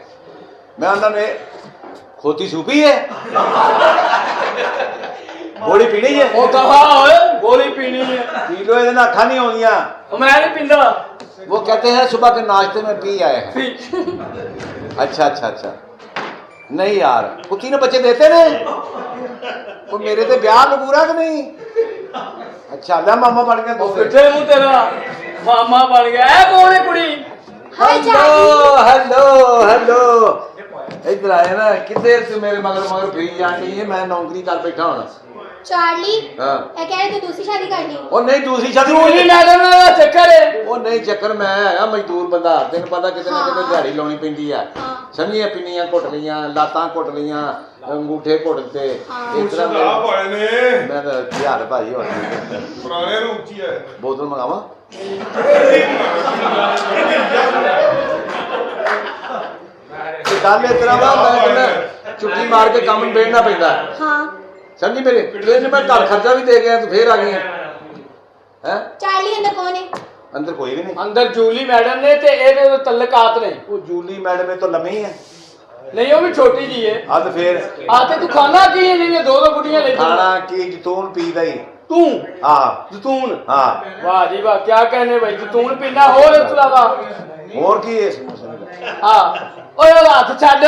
ਮੈਂ ਉਹਨਾਂ ਨੇ ਖੋਤੀ ਸੂਪੀ ਹੈ ਗੋਲੀ ਪੀਣੀ ਹੈ ਉਹ कहा ओए गोली पीनी है पी लो ਇਹਦੇ ਨਾਲ ਅੱਖਾਂ ਨਹੀਂ ਆਉਂਦੀਆਂ मैं नहीं पींदा वो कहते हैं सुबह के नाश्ते में पी आए हैं अच्छा अच्छा अच्छा नहीं यार कुत्ती ने बच्चे देते ने वो मेरे ते ब्याह लगूरा कि नहीं अच्छा ले मामा बन गया ਉਹ दूसरे ਕਿੱਥੇ ਮੂੰਹ ਤੇਰਾ ਮਾਮਾ ਬਣ ਗਿਆ ਐ ਕੌਣ ਹੈ ਕੁੜੀ hi hello Charlie. Hello hello इधर आए ना किधर से मेरे मगर मगर फिर जानी है मैं नौकरी कर बैठा हूं चार्ली हाँ ये कह रहे तू दूसरी शादी करनी। ਉਹ ਨਹੀਂ ਦੂਸਰੀ ਸ਼ਾਦੀ ਜੂਲੀ ਮੈਡਮ ਦਾ ਚੱਕਰ ਹੈ ਉਹ ਨਹੀਂ ਚੱਕਰ ਮੈਂ ਹੈਗਾ ਮਜ਼ਦੂਰ ਬੰਦਾ ਤੈਨੂੰ ਪਤਾ ਕਿਤੇ ਨਾ ਕਿਤੇ ਦਿਹਾੜੀ ਲਾਉਣੀ ਪੈਂਦੀ ਆ ਹਾਂ। ਸਮਝੀਆਂ ਪਿੰਨੀਆਂ ਘੁੱਟ ਲਈਆਂ ਲਾਤਾਂ ਘੁੱਟ ਲਈਆਂ ਅੰਗੂਠੇ ਘੁੱਟ ਤੇ ਇਸ ਤਰ੍ਹਾਂ ਸ਼ਰਾਬ ਵਾਲੇ ਨੇ ਮੈਂ ਤਾਂ ਧਿਆਨ ਭਾਈ ਹੋਰ ਪੁਰਾਣੇ ਰੂਪ ਚ ਹੀ ਹੈ। ਬੋਤਲ ਮੰਗਾਵਾਂ ਤੇ ਗੱਲ ਇਸ ਤਰ੍ਹਾਂ ਵਾ ਮੈਂ ਕਹਿੰਦਾ ਚੁੱਕੀ ਮਾਰ ਕੇ ਕੰਮ ਨੂੰ ਬੈਠਣਾ ਪੈਂਦਾ हाँ ਸਮਝੀ ਮੇਰੇ ਜੇ ਮੈਂ ਘਰ ਖਰਚਾ ਵੀ ਦੇ ਗਿਆ ਤੂੰ ਫੇਰ ਆ ਗਈ ਹੈ चार्ली अंदर कौन है? ਅੰਦਰ ਕੋਈ ਵੀ ਨਹੀਂ ਅੰਦਰ ਜੂਲੀ ਮੈਡਮ ਨੇ ਤੇ ਇਹਦੇ ਤਲਕਾਤ ਨੇ ਉਹ ਜੂਲੀ ਮੈਡਮ ਇਹ ਤਾਂ ਲੰਮੀ ਹੈ ਨਹੀਂ ਉਹ ਵੀ ਛੋਟੀ ਜੀ ਹੈ ਆ ਤੇ ਫੇਰ ਆ ਤੇ ਤੂੰ ਖਾਣਾ ਕੀ ਹੈ ਜਿਹੜੀਆਂ ਦੋ ਬੁੱਢੀਆਂ ਲੈ ਖਾਣਾ ਕੀ ਜਤੂਨ ਪੀਦਾ ਹੀ ਤੂੰ ਆਹ ਜਤੂਨ ਹਾਂ ਵਾਹ ਜੀ ਵਾਹ ਕੀ कहने भाई ਜਤੂਨ ਪੀਣਾ ਹੋਰ ਇਸ ਤੋਂ ਇਲਾਵਾ ਹੋਰ ਕੀ ਹੈ ਹਾਂ ਓਏ ਉਹ ਹੱਥ ਛੱਡ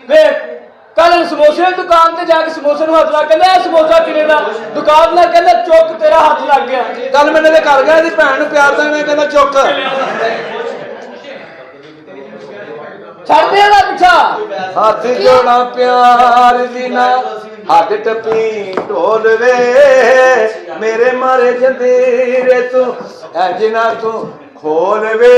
ਵੇਖ ਕੱਲ ਸਮੋਸੇ ਦੀ ਦੁਕਾਨ ਤੇ ਜਾ ਕੇ ਸਮੋਸੇ ਨੂੰ ਹੱਥ ਲਾ ਕਹਿੰਦਾ ਇਹ ਸਮੋਸਾ ਕਿਨੇ ਦਾ ਦੁਕਾਨਦਾਰ ਕਹਿੰਦਾ ਚੁੱਕ ਤੇਰਾ ਹੱਥ ਲੱਗ ਗਿਆ ਕੱਲ ਮੈਨੇ ਦੇ ਘਰ ਗਿਆ ਇਹਦੀ ਭੈਣ ਨੂੰ ਪਿਆਰ ਦਾ ਮੈਂ ਕਹਿੰਦਾ ਚੁੱਕ ਛੱਡ ਦੇ ਇਹਦਾ ਪਿੱਛਾ ਹੱਥ ਜੋੜਾ ਪਿਆਰ ਦੀ ਨਾ ਹੱਥ ਟੱਪੀ ਢੋਲ ਵੇ ਮੇਰੇ ਮਾਰੇ ਜੰਦੀਰੇ ਤੂੰ ਐ ਨਾ ਤੂੰ ਖੋਲ ਵੇ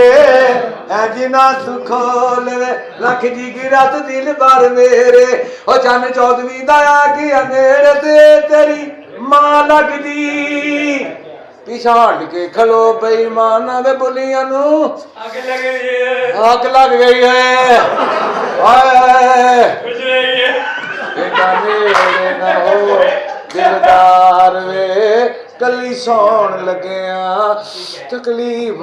ਐ ਜਿਨਾ ਤੂੰ ਖੋਲ ਵੇ ਲੱਖ ਜੀ ਕੀ ਰਾਤ ਦਿਲ ਬਾਰ ਮੇਰੇ ਉਹ ਚੰਨ ਚੌਦਵੀਂ ਦਾ ਆ ਗਿਆ ਨੇੜੇ ਤੇ ਤੇਰੀ ਮਾਂ ਲੱਗਦੀ ਪਿਛਾ ਹਟ ਕੇ ਖਲੋ ਬੇਈਮਾਨਾਂ ਦੇ ਬੁੱਲੀਆਂ ਨੂੰ ਅੱਗ ਲੱਗ ਗਈ ਹੈ ਅੱਗ ਲੱਗ ਗਈ ਹੈ ਹਾਏ ਕੁਝ ਨਹੀਂ ਹੈ ਬੇਟਾ ਮੇਰੇ ਨਾ ਹੋ ਦਿਲਦਾਰ ਵੇ ਕੱਲੀ ਸੌਣ ਲੱਗਿਆ ਤਕਲੀਫ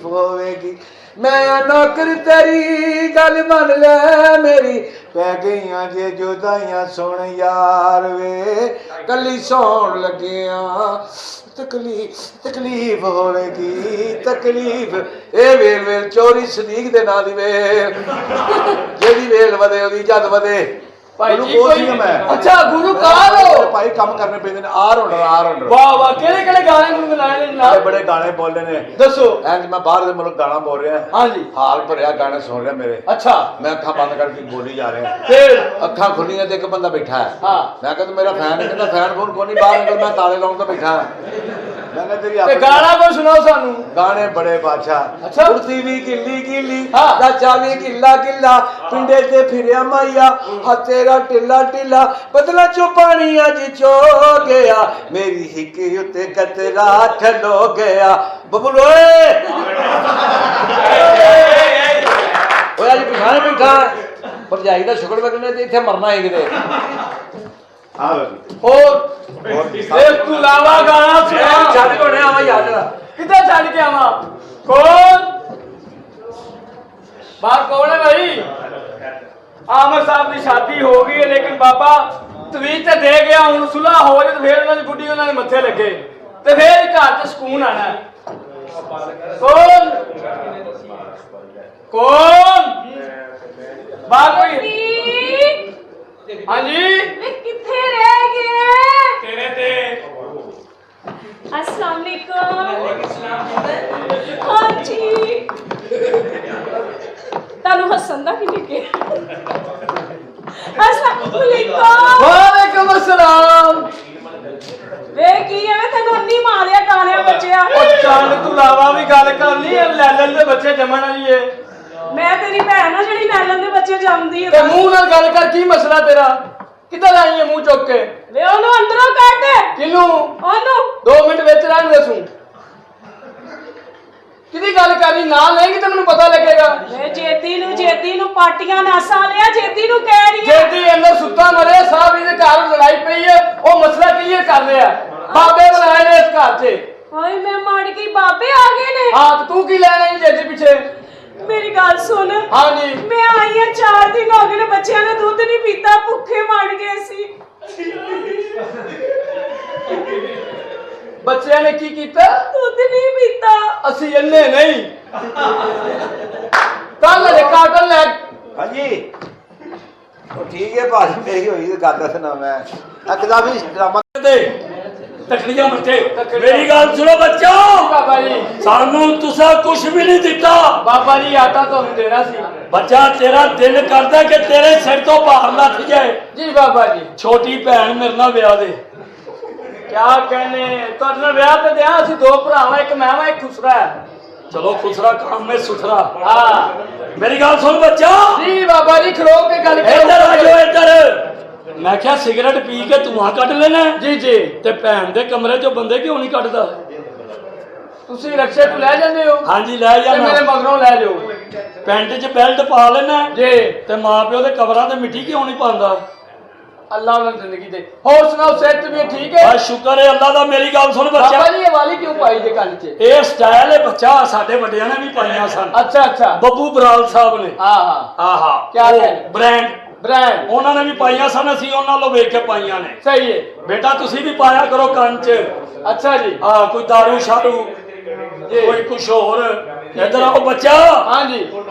ਹੋਵੇਗੀ ਮੈਂ ਨੌਕਰ ਤੇਰੀ ਗੱਲ ਮੰਨ ਲੈ ਮੇਰੀ ਪੈ ਗਈਆਂ ਜੇ ਜੁਦਾਈਆਂ ਸੁਣ ਯਾਰ ਵੇ ਕੱਲੀ ਸੌਣ ਲੱਗਿਆ ਤਕਲੀਫ ਹੋਵੇਗੀ ਇਹ ਵੇਲ ਚੋਰੀ ਸਦੀਕ ਦੇ ਨਾਂ ਦੀ ਵੇਲ ਜਿਹੜੀ ਵੇਲ ਵਧੇ ਉਹਦੀ ਜਦ ਵਧੇ ਭਾਈ ਗੁਰੂ ਜੀ ਕੋਲ ਕੋਈ ਸੀ ਮੈਂ ਅੱਛਾ ਗੁਰੂ ਕਾਰ ਹੋ ਭਾਈ ਕੰਮ ਕਰਨੇ ਪੈਂਦੇ ਨੇ ਆਰ ਹੁੰਡਰ ਵਾਹ ਵਾਹ ਕਿਹੜੇ ਕਿਹੜੇ ਗਾਣੇ ਗੁਰੂ ਗਾਏ ਨੇ ਜਨਾਬ ਬੜੇ ਗਾਣੇ ਬੋਲਦੇ ਨੇ ਦੱਸੋ ਐਂ ਮੈਂ ਬਾਹਰ ਦੇ ਮੁਲਕ ਗਾਣਾ ਬੋਲ ਰਿਹਾ ਹਾਂਜੀ ਹਾਲ ਭਰਿਆ ਗਾਣੇ ਸੁਣ ਰਿਹਾ ਮੇਰੇ ਅੱਛਾ ਮੈਂ ਅੱਖਾਂ ਬੰਦ ਕਰਕੇ ਬੋਲੀ ਜਾ ਰਿਹਾ ਫਿਰ ਅੱਖਾਂ ਖੁੱਲੀਆਂ ਤੇ ਇੱਕ ਬੰਦਾ ਬੈਠਾ ਹੈ ਹਾਂ ਮੈਂ ਕਹਿੰਦਾ ਮੇਰਾ ਫੈਨ ਹੈ ਕਹਿੰਦਾ ਫੈਨ ਫੋਨ ਕੋਈ ਨਹੀਂ ਬਾਹਰ ਨਿਕਲ ਮੈਂ ਤਾਲੇ ਲਾਉਣ ਤੋਂ ਬੈਠਾ ਮੈਂ ਕਹਿੰਦਾ ਤੇਰੀ ਤੇ ਆਪਣੀ ਗਾਣਾ ਕੋ ਸੁਣਾਓ ਸਾਨੂੰ ਗਾਣੇ ਬੜੇ ਬਾਦਸ਼ਾਹ ਅੱਛਾ। ਕੁਰਤੀ ਵੀ ਗਿੱਲੀ ਹਾਂ। ਚਾਚਾ ਵੀ ਗਿੱਲਾ ਪਿੰਡੇ ਤੇ ਫਿਰਿਆ ਮਾਈਆ ਹੱਥ ਤੇਰਾ ਢਿੱਲਾ ਬਦਲਾ ਚੋਂ ਪਾਣੀ ਅੱਜ ਚੋ ਗਿਆ ਮੇਰੀ ਹਿੱਕ ਉੱਤੇ ਕਤਰਾ ਠਲੋ ਗਿਆ ਬਬਲੂ ਓਏ ਅੱਜ ਪਿਛਾਣੇ ਬੈਠਾ ਭਰਜਾਈ ਦਾ ਸ਼ੁਕਰ ਵਗਣੇ ਤੇ ਇੱਥੇ ਮਰਨਾ ਹੈ ਕਿਤੇ ਹੋਰ ਇਸ ਤੋਂ ਇਲਾਵਾ ਗਾਣਾ ਸੁਣਾ ਛੱਡ ਕੋਣੇ ਆਵਾ ਯਾਦ ਕਿੱਥੇ ਛੱਡ ਕੇ ਆਵਾਂ ਕੌਣ ਬਾਹਰ ਕੌਣ ਹੈ ਭਾਈ ਆਮਰ ਸਾਹਿਬ ਦੀ ਸ਼ਾਦੀ ਹੋ ਗਈ ਹੈ ਲੇਕਿਨ ਬਾਬਾ ਤਵੀਜ਼ ਤੇ ਦੇ ਗਿਆ ਹੁਣ ਸੁਲਾਹ ਹੋ ਜੇ ਤੇ ਫੇਰ ਉਹਨਾਂ ਦੀ ਬੁੱਢੀ ਉਹਨਾਂ ਦੇ ਮੱਥੇ ਲੱਗੇ ਤੇ ਫੇਰ ਘਰ 'ਚ ਸਕੂਨ ਆਣਾ ਹੈ। ਕੌਣ ਬਾਹਰ ਕੋਈ ਹਾਂਜੀ ਵੇ ਕਿੱਥੇ ਰਹਿ ਗਏ ਤੇਰੇ ਤੇ अस्सलाम वालेकुम हाँ जी तानू हसन दा की लिखे अस्सलाम वालेकुम ਵਾਲੇਕੁਮ ਅਸਲਾਮ ਵੇ ਕੀ ਐਵੇਂ ਤੈਨੂੰ ਅੰਨੀ ਮਾਰਿਆ ਗਾਣਿਆਂ ਬੱਚਿਆ ਉਹ ਚੱਲ ਭੈਣ ਤੂੰ ਲਾਵਾ ਵੀ ਗੱਲ ਕਰਨੀ ਐ ਲੈਲਨ ਦੇ ਬੱਚੇ ਜੰਮਣ ਵਾਲੀ ਏ ਮੈਂ ਤੇਰੀ ਭੈਣ ਆ ਜਿਹੜੀ ਨਾਲਨ ਦੇ ਬੱਚੇ ਜੰਮਦੀ ਤੇ ਹੈ ਮੂੰਹ ਨਾਲ ਗੱਲ ਕਰ ਕੀ ਮਸਲਾ ਤੇਰਾ ਕਿੱਧਰ ਆਈ ਏ ਮੂੰਹ ਚੁੱਕ ਕੇ ਵੇ ਉਹਨੂੰ ਅੰਦਰੋਂ ਕੱਢ ਕਿਨੂੰ ਉਹਨੂੰ 2 ਮਿੰਟ ਵਿੱਚ ਰਹਿਣ ਦੇ ਤੂੰ ਕਿਹਦੀ ਗੱਲ ਕਰਨੀ ਨਾ ਲੈਂਗੀ ਤਾਂ ਮੈਨੂੰ ਪਤਾ ਲੱਗੇਗਾ ਵੇ ਜੇਦੀ ਨੂੰ ਪਾਟੀਆਂ ਨਾਸਾਂ ਲਿਆ ਜੇਦੀ ਨੂੰ ਕਹਿ ਰਹੀ ਹੈ ਜੇਦੀ ਅੰਦਰ ਸੁੱਤਾ ਮਰੇ ਸਾਹਿਬ ਇਹਦੇ ਘਰ ਲੜਾਈ ਪਈ ਏ ਉਹ ਮਸਲਾ ਕਲੀਅਰ ਕਰ ਰਿਹਾ ਬਾਬੇ ਬਣਾਏ ਨੇ ਇਸ ਘਰ 'ਚ ਓਏ ਮੈਂ ਮੜ ਗਈ ਬਾਬੇ ਆ ਗਏ ਨੇ ਹਾਂ ਤੇ ਤੂੰ ਕੀ ਲੈਣਾ ਈ ਜੇਦੀ ਪਿੱਛੇ ਮੇਰੀ ਗੱਲ ਸੁਣ ਹਾਂਜੀ ਮੈਂ ਆਈ ਆ 4 ਦਿਨ ਹੋ ਗਏ ਨੇ ਬੱਚਿਆਂ ਨੇ ਦੁੱਧ ਨਹੀਂ ਪੀਤਾ ਭੁੱਖੇ ਮਰ ਗਏ ਸੀ ਬੱਚਿਆਂ ਨੇ ਕੀ ਕੀਤਾ ਦੁੱਧ ਨਹੀਂ ਪੀਤਾ ਅਸੀਂ ਇੰਨੇ ਨਹੀਂ ਕੱਲ ਦੇ ਕਾਟਨ ਲੈ ਹਾਂਜੀ ਉਹ ਠੀਕ ਹੈ ਭਾਜੀ ਮੇਰੀ ਹੋਈ ਤੇ ਗੱਲ ਦੱਸਣਾ ਮੈਂ ਅਕਦਾ ਵੀ ਡਰਾਮਾ ਦੇ ਤਕੜੀਆਂ ਮੱਥੇ ਮੇਰੀ ਗੱਲ ਸੁਣੋ ਬੱਚਾ ਬਾਬਾ ਜੀ ਸਾਨੂੰ ਤੁਸੀਂ ਕੁਝ ਵੀ ਨਹੀਂ ਦਿੱਤਾ ਬਾਬਾ ਜੀ ਆਟਾ ਤੁਹਾਨੂੰ ਦੇਣਾ ਸੀ ਬੱਚਾ ਤੇਰਾ ਦਿਲ ਕਰਦਾ ਕਿ ਤੇਰੇ ਸਿਰ ਤੋਂ ਭਾਰ ਲੱਥ ਜਾਏ ਜੀ ਬਾਬਾ ਜੀ ਛੋਟੀ ਭੈਣ ਮੇਰੇ ਨਾਲ ਵਿਆਹ ਦੇ ਕਿਆ कहने ਤੁਹਾਡੇ ਨਾਲ ਵਿਆਹ ਤੇ ਦਿਆਂ ਅਸੀਂ 2 ਭਰਾਵਾਂ ਇੱਕ ਮੈਂ ਵਾਂ ਇੱਕ ਖੁਸਰਾ ਹੈ ਚਲੋ ਖੁਸਰਾ ਕੰਮ ਮੇ ਸੁਥਰਾ ਹਾਂ ਮੇਰੀ ਗੱਲ ਸੁਣ ਬੱਚਾ ਜੀ ਬਾਬਾ ਜੀ ਖਲੋ ਕੇ ਗੱਲ ਇੱਧਰ ਆ ਜਾਓ ਇੱਧਰ ਮੈਂ ਕਿਹਾ ਸਿਗਰਟ ਪੀ ਕੇ ਧੂਆਂ ਕੱਢ ਲੈਣਾ ਜੀ ਜੀ ਤੇ ਭੈਣ ਦੇ ਕਮਰੇ ਚੋਂ ਬੰਦੇ ਕਿਉਂ ਨਹੀਂ ਕੱਢਦਾ ਤੁਸੀਂ ਰਕਸ਼ੇ ਤੋਂ ਲੈ ਜਾਂਦੇ ਹੋ ਹਾਂਜੀ ਲੈ ਤੇ ਮੇਰੇ ਜਾਣਾ ਮਗਰੋਂ ਲੈ ਜਾਓ ਪੈਂਟ 'ਚ ਬੈਲਟ ਪਾ ਲੈਣਾ ਜੀ ਤੇ ਮਾਂ ਪਿਓ ਦੇ ਕਬਰਾਂ ਤੇ ਮਿੱਟੀ ਕਿਉਂ ਨਹੀਂ ਪਾਉਂਦਾ ਅੱਲਾਹ ਉਹਨਾਂ ਦੀ ਜ਼ਿੰਦਗੀ ਦੇ ਹੋਰ ਸੁਣਾਓ ਸਿਹਤ ਵੀ ਠੀਕ ਹੈ ਆ ਸ਼ੁਕਰ ਹੈ ਅੱਲਾ ਦਾ ਮੇਰੀ ਗੱਲ ਸੁਣ ਬੱਚਾ ਬਾਬਾ ਜੀ ਇਹ ਵਾਲੀ ਕਿਉਂ ਪਾਈ ਜੇ ਕੰਨ 'ਚ ਇਹ ਸਟਾਈਲ ਹੈ ਬੱਚਾ ਸਾਡੇ ਵੱਡਿਆਂ ਨੇ ਵੀ ਪਾਈਆਂ ਸਨ ਅੱਛਾ ਅੱਛਾ ਬੱਬੂ ਬਰਾਲ ਸਾਹਿਬ ਨੇ ਹਾਂ ਹਾਂ ਆਹਾ ਕਿਆ ਕਹਿੰਦੇ? ਬ੍ਰਾਂਡ ਉਹਨਾਂ ਨੇ ਵੀ ਪਾਈਆਂ ਸਨ ਅਸੀਂ ਉਹਨਾਂ ਨੂੰ ਵੇਖ ਕੇ ਪਾਈਆਂ ਨੇ ਸਹੀ ਹੈ ਬੇਟਾ ਤੁਸੀਂ ਵੀ ਪਾਇਆ ਕਰੋ ਕੰਨ 'ਚ ਅੱਛਾ ਜੀ ਆ ਕੋਈ ਦਾਰੂ ਸ਼ਾਰੂ ਕੋਈ ਕੁਛ ਹੋਰ ਇੱਧਰ ਆਓ ਬੱਚਾ ਹਾਂ ਜੀ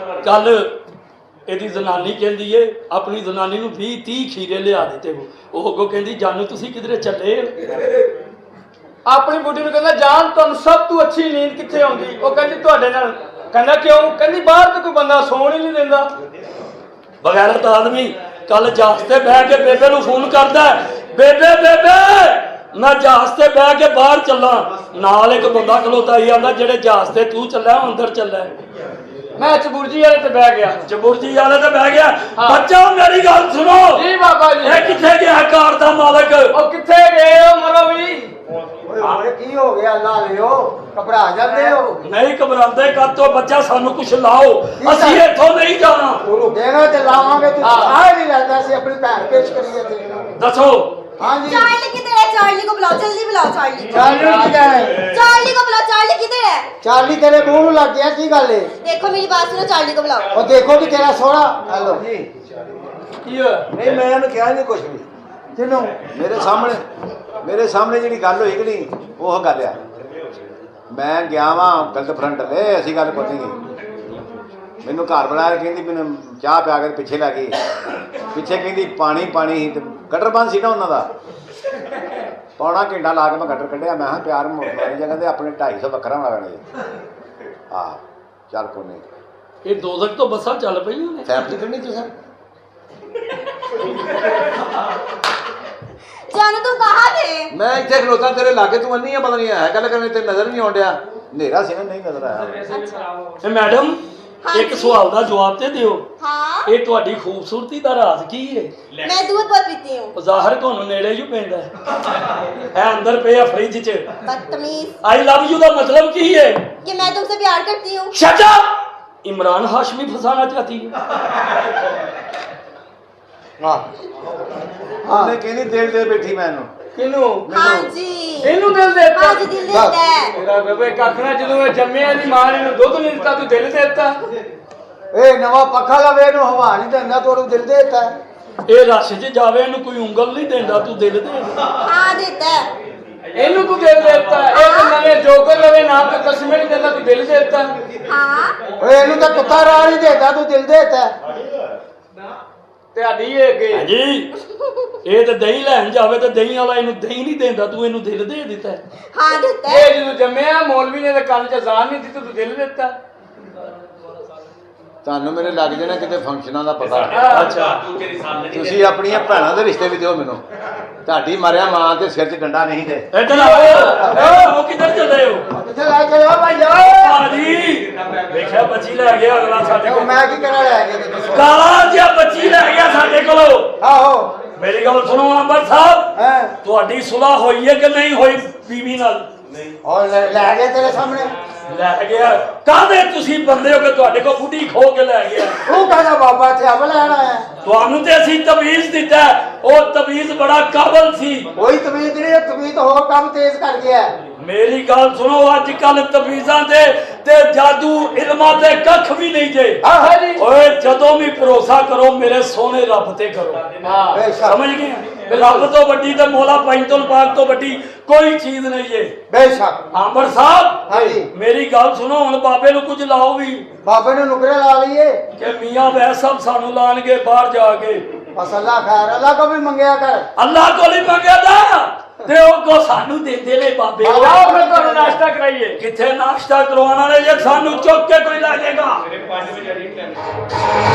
ਕੱਲ ਇਹਦੀ ਜ਼ਨਾਨੀ ਕਹਿੰਦੀ ਏ ਆਪਣੀ ਜ਼ਨਾਨੀ ਨੂੰ 20-30 ਖੀਰੇ ਲਿਆ ਦਿੱਤੇ ਉਹ ਅੱਗੋਂ ਕਹਿੰਦੀ ਜਾਨੂ ਤੁਸੀਂ ਕਿਧਰੇ ਚੱਲੇ ਆਪਣੀ ਬੁੱਢੀ ਨੂੰ ਕਹਿੰਦਾ ਜਾਨ ਤੁਹਾਨੂੰ ਸਭ ਤੋਂ ਅੱਛੀ ਨੀਂਦ ਕਿੱਥੇ ਆਉਂਦੀ ਉਹ ਕਹਿੰਦੀ ਤੁਹਾਡੇ ਨਾਲ ਕਹਿੰਦਾ ਕਿਉਂ ਕਹਿੰਦੀ ਬਾਹਰ ਤਾਂ ਕੋਈ ਬੰਦਾ ਸੌਣ ਹੀ ਨਹੀਂ ਦਿੰਦਾ ਬਗੈਰਤ ਆਦਮੀ ਕੱਲ ਜਹਾਜ਼ ਤੇ ਬਹਿ ਕੇ ਬੇਬੇ ਨੂੰ ਫੋਨ ਕਰਦਾ ਬੇਬੇ ਮੈਂ ਜਹਾਜ਼ ਤੇ ਬਹਿ ਕੇ ਬਾਹਰ ਚੱਲਾਂ ਨਾਲ ਇੱਕ ਬੰਦਾ ਖਲੋਤਾ ਹੀ ਆਂਦਾ ਜਿਹੜੇ ਜਹਾਜ਼ ਤੇ ਤੂੰ ਚੱਲਿਆ ਉਹ ਅੰਦਰ ਚੱਲਿਆ ਮੈਂ ਚਬੁਰਜੀ ਵਾਲੇ ਤੇ ਬਹਿ ਗਿਆ ਚਬੁਰਜੀ ਵਾਲੇ ਤੇ ਬਹਿ ਗਿਆ ਹਾਂ। ਬੱਚਾ ਮੇਰੀ ਗੱਲ ਸੁਣੋ ਜੀ ਬਾਬਾ ਜੀ ਇਹ ਕਿੱਥੇ ਗਿਆ ਕਾਰ ਦਾ ਮਾਲਕ ਉਹ ਕਿੱਥੇ ਗਏ ਹੋ ਮਰੋ ਵੀ ਓਏ ਹੋਏ ਕੀ ਹੋ ਗਿਆ ਅੱਲਾ ਲਿਓ ਘਬਰਾ ਜਾਂਦੇ ਹੋ ਨਹੀਂ ਘਬਰਾਉਂਦੇ ਕਦ ਤੋਂ ਬੱਚਾ ਸਾਨੂੰ ਕੁਛ ਲਾਓ ਅਸੀਂ ਇੱਥੋਂ ਨਹੀਂ ਜਾਣਾ ਉਹ ਰੁਕੇਗਾ ਤੇ ਲਾਵਾਂਗੇ ਤੂੰ ਹਾਂ। ਸਾਹ ਨਹੀਂ ਲੈਂਦਾ ਸੀ ਆਪਣੀ ਭੈਣ ਪੇਸ਼ ਕਰੀਏ ਤੇ ਦੱਸੋ ਹਾਂਜੀ चार्ली किधर है? चार्ली को बुलाओ, जल्दी बुलाओ चार्ली को। ਚਾਰਲੀ ਕਿੱਥੇ ਹੈ चार्ली को बुलाओ, चार्ली किधर है? ਚਾਰਲੀ ਤੇਰੇ ਮੂੰਹ ਨੂੰ ਲੱਗ ਗਿਆ ਕੀ ਗੱਲ ਏ देखो मेरी बात सुनो, चार्ली को बुलाओ। ਉਹ ਦੇਖੋ ਕਿ ਤੇਰਾ ਸੋਹਣਾ ਹੈਲੋ ਜੀ ਕੀ ਹੋਇਆ ਨਹੀਂ ਮੈਂ ਇਹਨੂੰ ਕਿਹਾ ਨਹੀਂ ਕੁਝ ਵੀ ਕਿਨੂੰ ਮੇਰੇ ਸਾਹਮਣੇ ਜਿਹੜੀ ਗੱਲ ਹੋਈ ਕਿ ਨਹੀਂ ਉਹ ਗੱਲ ਆ ਮੈਂ ਗਿਆ ਵਾਂ ਗਰਲਫ੍ਰੈਂਡ ਲੈ ਅਸੀਂ ਗੱਲ ਕੋਈ ਨਹੀਂ ਮੈਨੂੰ ਘਰ ਬੁਲਾਇਆ ਕਹਿੰਦੀ ਮੈਨੂੰ ਚਾਹ ਪਿਆ ਕੇ ਪਿੱਛੇ ਲੱਗ ਗਈ ਪਿੱਛੇ ਕਹਿੰਦੀ ਪਾਣੀ ਤੇ ਗਟਰ ਬੰਦ ਸੀ ਨਾ ਉਹਨਾਂ ਦਾ ਪੌਣਾ ਘੰਟਾ ਲਾ ਕੇ ਮੈਂ ਗਟਰ ਕੱਢਿਆ ਮੈਂ ਕਿਹਾ ਪਿਆਰ ਮੋੜ ਵਾਲੀ ਜਗ੍ਹਾ ਤੇ ਆਪਣੇ 250 ਵੱਖਰਾ ਹੋਣਾ ਪੈਣਾ ਆ ਚੱਲ ਕੋਨੇ ਇਹ ਦੋਜ਼ਖ ਤੋਂ ਬੱਸਾਂ ਚੱਲ ਪਈਆਂ ਨੇ ਫੈਮਿਲੀ ਕਰਨੀ ਤੁਸੀਂ जानू तुम कहाँ थे? ਮੈਂ ਇੱਥੇ ਖਲੋਤਾ ਤੇਰੇ ਲਾਗੇ ਤੂੰ ਅੰਨੀ ਆ ਪਤਾ ਨਹੀਂ ਹੈ ਗੱਲ ਕਰਨੇ ਤੇ ਨਜ਼ਰ ਨਹੀਂ ਆਉਂਦਿਆ ਹਨੇਰਾ ਸੀ ਨਾ ਨਹੀਂ ਨਜ਼ਰ ਆਇਆ ਇਹ ਮੈਡਮ ਇੱਕ ਸਵਾਲ ਦਾ ਜਵਾਬ ਤੇ ਦਿਓ हाँ ਇਹ ਤੁਹਾਡੀ ਖੂਬਸੂਰਤੀ ਦਾ ਰਾਜ਼ ਕੀ ਹੈ मैं दूध बहुत पीती हूँ। ਜ਼ਾਹਰ ਤੁਹਾਨੂੰ ਨੇੜੇ ਹੀ ਪੈਂਦਾ ਹੈ ਅੰਦਰ ਪਿਆ ਫ੍ਰਿਜ 'ਚ बदतमीज ਆਈ ਲਵ ਯੂ ਦਾ ਮਤਲਬ ਕੀ ਹੈ कि मैं तुमसे प्यार करती हूँ। शट अप इमरान हाशमी फंसाना चाहती है ਉਹਨੇ ਕਹਿੰਦੀ ਦਿਲ ਦੇ ਬੈਠੀ ਮੈਂ ਇਹਨੂੰ ਕਿਨੂੰ हाँ जी ਇਹਨੂੰ ਦਿਲ ਦੇ ਦਿੱਤਾ हाँ जी दिल देता है। ਤੇਰਾ ਬੇਬੇ ਕੱਖਣਾ ਜਦੋਂ ਇਹ ਜੰਮਿਆ ਦੀ ਮਾਂ ਨੇ ਇਹਨੂੰ ਦੁੱਧ ਨਹੀਂ ਦਿੱਤਾ ਤੂੰ ਦਿਲ ਦੇ ਦਿੱਤਾ ਇਹ ਨਵਾਂ ਪੱਖਾ ਲਵੇ ਨੂੰ ਹਵਾ ਨਹੀਂ ਦਿੰਦਾ ਤੂੰ ਦਿਲ ਦੇ ਦਿੱਤਾ ਇਹ ਰਸ਼ 'ਚ ਜਾਵੇ ਇਹਨੂੰ ਕੋਈ ਉਂਗਲ ਨਹੀਂ ਦਿੰਦਾ ਤੂੰ ਦਿਲ ਦੇ ਦੇ हाँ देता है। ਇਹਨੂੰ ਤੂੰ ਦਿਲ ਦੇ ਦਿੱਤਾ ਇਹ ਤਾਂ ਨਵੇਂ ਜੋਕਰ ਲਵੇ ਨਾਮ ਤੇ ਕਸਮੇ ਨਹੀਂ ਦਿੰਦਾ ਤੂੰ ਦਿਲ ਦੇ ਦਿੱਤਾ हाँ ਓਏ ਇਹਨੂੰ ਤਾਂ ਕੁੱਤਾ ਰਾਹ ਨਹੀਂ ਦੇਦਾ ਤੂੰ ਦਿਲ ਦੇ ਦਿੱਤਾ ਤੁਹਾਡੀ ਇਹ ਅੱਗੇ ਹਾਂਜੀ ਇਹ ਤੇ ਦਹੀਂ ਲੈਣ ਜਾਵੇ ਤੇ ਦਹੀਂ ਵਾਲਾ ਇਹਨੂੰ ਦਹੀਂ ਨਹੀਂ ਦਿੰਦਾ ਤੂੰ ਇਹਨੂੰ ਦਿਲ ਦੇ ਦਿੱਤਾ हाँ देता है। ਇਹ ਜਦੋਂ ਜੰਮਿਆ ਮੌਲਵੀ ਨੇ ਤੇ ਕੰਨ 'ਚ ਅਜ਼ਾਨ ਨਹੀਂ ਦਿੱਤੀ ਤੂੰ ਦਿਲ ਦਿੱਤਾ ਤੁਹਾਨੂੰ ਮੇਰੇ ਲੱਗ ਜਾਣਾ ਕਿਤੇ ਫੰਕਸ਼ਨਾਂ ਦਾ ਪਤਾ ਅੱਛਾ ਤੁਸੀਂ ਆਪਣੀਆਂ ਭੈਣਾਂ ਦੇ ਰਿਸ਼ਤੇ ਵੀ ਦਿਓ ਮੈਨੂੰ ਤੁਹਾਡੀ ਮਰਿਆ ਮਾਂ ਤੇ ਸਿਰ 'ਚ ਡੰਡਾ ਨਹੀਂ ਤੇ ਇੱਧਰ ਆਓ ਉਹ ਕਿੱਧਰ ਚੱਲੇ ਹੋ ਕਿੱਥੇ ਲੈ ਕੇ ਜਾਓ ਭਾਈ ਤੁਹਾਡੀ ਸੁਲਾਹ ਹੋਈ ਹੈ ਕਿ ਨਹੀਂ ਹੋਈ ਬੀਵੀ ਨਾਲ? ਔਰ ਲੈ ਗਏ ਤੇਰੇ ਸਾਹਮਣੇ। ਲੈ ਗਿਆ ਕਾਹਦੇ ਤੁਸੀਂ ਬੰਦੇ ਹੋ ਕਿ ਤੁਹਾਡੇ ਕੋਲ ਬੁੱਢੀ ਖੋ ਕੇ ਲੈ ਗਿਆ? ਉਹ ਕਹਿੰਦਾ ਬਾਬਾ ਇੱਥੇ ਅਬ ਲੈਣ ਆਇਆ। ਤੁਹਾਨੂੰ ਤੇ ਅਸੀਂ ਤਵੀਜ਼ ਦਿੱਤਾ, ਉਹ ਤਵੀਜ਼ ਬੜਾ ਕਾਬਲ ਸੀ। ਕੋਈ ਤਵੀਜ਼ ਨਹੀਂ, ਇਹ ਤਵੀਜ਼ ਹੋਰ ਕੰਮ ਤੇਜ਼ ਕਰ ਗਿਆ। ਮੇਰੀ ਗੱਲ ਸੁਣੋ, ਅੱਜ ਕੱਲ ਤਵੀਜ਼ਾਂ ਤੇ ਜਾਦੂ ਇਲਮਾਂ ਤੇ ਕੱਖ ਵੀ ਨਹੀਂ ਜੇ। ਓਏ ਜਦੋਂ ਵੀ ਭਰੋਸਾ ਕਰੋ ਮੇਰੇ ਸੋਹਣੇ ਰੱਬ ਤੇ ਕਰੋ। ਬੇਸ਼ੱਕ ਸਮਝ ਗਏ? ਰੱਬ ਤੋਂ ਵੱਡੀ ਤੇ ਮੌਲਾ ਪੈਂਤੁਲ ਪਾਕ ਤੋਂ ਵੱਡੀ ਕੋਈ ਚੀਜ਼ ਨਹੀਂ ਜੇ। ਬੇਸ਼ੱਕ। ਆਂਬਰ ਸਾਹਿਬ ਹਾਂਜੀ ਮੇਰੀ ਗੱਲ ਸੁਣੋ, ਹੁਣ ਬਾਬੇ ਨੂੰ ਕੁਝ ਲਾਓ ਵੀ ਬਾਬੇ ਨੂੰ ਨੁਕਰੇ ਲਾ ਲਈਏ। ਕਿ ਮੀਆਂ ਵੈਸ ਸਾਹਿਬ ਸਾਨੂੰ ਲਾਣਗੇ ਬਾਹਰ ਜਾ ਕੇ। ਬਸ ਅੱਲਾ ਖੈਰ, ਅੱਲਾ ਕੋ ਵੀ ਮੰਗਿਆ ਕਰ। ਅੱਲਾਹ ਕੋਲ ਹੀ ਮੰਗਦਾ ਤੇ ਉਹ ਕੋ ਸਾਨੂੰ ਦਿੰਦੇ ਨੇ ਬਾਬੇ। ਆਓ ਫਿਰ ਤੁਹਾਨੂੰ ਨਾਸ਼ਤਾ ਕਰਾਈਏ। ਕਿੱਥੇ ਨਾਸ਼ਤਾ ਕਰਵਾਉਣਾ ਨੇ ਜੇ ਸਾਨੂੰ ਚੁੱਕ ਕੇ ਕੋਈ ਲੈ ਜਾਏਗਾ। ਮੇਰੇ 5 ਵਜੇ ਰਿੰਗ ਲੈਣੇ